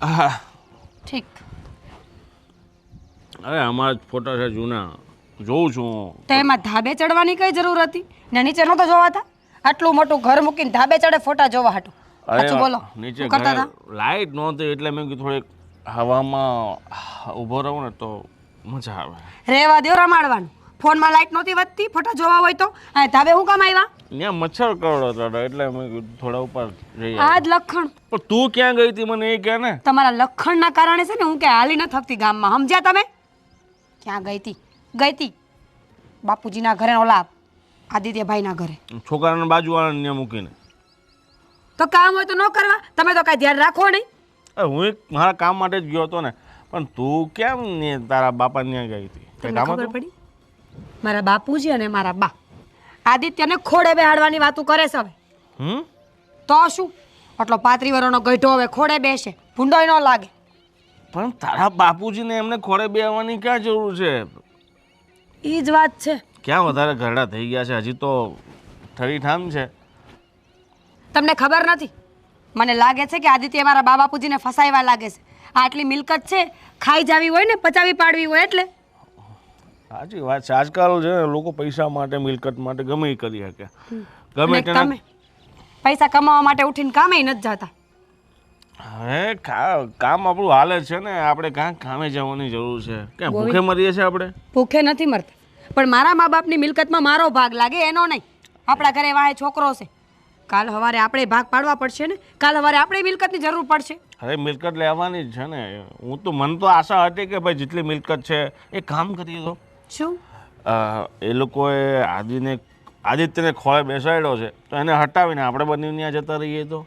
હા ઠીક. અરે અમારા જ ફોટા છે જૂના જોઉં છું તો એમાં ધાબે ચડવાની કઈ જરૂર હતી ને નીચે નહોતો જોવાતા? આટલું મોટું ઘર મૂકીને ધાબે ચડે ફોટા જોવા હાટું? સાચું બોલો. નીચે શું કરતા ઘરે હતા? લાઈટ નહોતી એટલે મેં કીધું થોડીક હવામાં ઊભો રહું ને તો મજા આવે. રેવા દ્યો રમાડવાનું. ફોનમાં લાઈટ નહોતી વધતી ફોટા જોવા હોય તો? આ ધાબે હું કામ આવ્યા? ત્યાં મચ્છર કરડો હતો એટલે મેં કીધું થોડા ઉપર જઈએ. આ જ લખણ. પણ તું ક્યાં ગઈ હતી મને એ કહે ને. તમારા લખણના કારણે છે ને હું કે હાલી ન થકતી ગામમાં, સમજ્યા તમે? ક્યાં ગઈ તી બાપુજીના ઘરે ને ઓલા આદિત્યભાઈના ઘરે. છોકરાને બાજુવાળાને ત્યાં મૂકીને. તો કામ હોય તો ન કરવા? તમે તો કાંઈ ધ્યાન રાખો નહીં. હું એક મારા કામ માટે જ ગયો હતો ને પણ તું કેમ ને તારા બાપા ત્યાં ગઈ હતી? કંઈ તમને કામ ખબર હતું? પડી? મારા બાપુજી અને મારા બા આદિત્યને ખોડે બેહાડવાની વાતું કરે છે હવે. તો શું, આટલો 35 વર્ષનો ગઈઢો હવે ખોડે બેસે, ભૂંડોય ન લાગે. પણ તારા બાપુજીને એમને ખોળે બેહવાની ક્યાં જરૂર છે? એ જ વાત છે. ક્યાં વધારે ઘરડા થઈ ગયા છે? હજી તો ઠરીઠામ છે. તમને ખબર નથી? મને લાગે છે કે આદિત્ય મારા બા બાપુજીને ફસાવ્યા લાગે છે. આટલી મિલકત છે, ખાઈ જાવી હોય ને પચાવી પાડવી હોય એટલે. સાચી વાત છે. આજકાલ છે ને લોકો પૈસા માટે મિલકત માટે ગમે એ કરી શકે. ગમે અને તેના તમે પૈસા કમાવા માટે ઉઠીને કામે નથી જતા. હવે કામ આપણું હાલે જ છે ને, આપણે કાં કામે જવાની જરૂર છે? ક્યાં ભૂખે મરીએ છીએ આપણે? ભૂખે નથી મરતા, પણ મારા મા બાપની મિલકતમાં મારો ભાગ લાગે એનો નહીં. આપણા ઘરે વાહે છોકરો છે, કાલ સવારે આપણે ભાગ પાડવા પડશે ને, કાલ સવારે આપણે મિલકતની જરૂર પડશે. અરે મિલકત લેવાની જ છે ને. મને તો આશા હતી કે ભાઈ જેટલી મિલકત છે એ કામ કરીએ તો. શું? એ લોકોએ આદિત્યને ખોળે બેસાડ્યો છે તો એને હટાવીને આપણે બંને ત્યાં જતા રહીએ તો.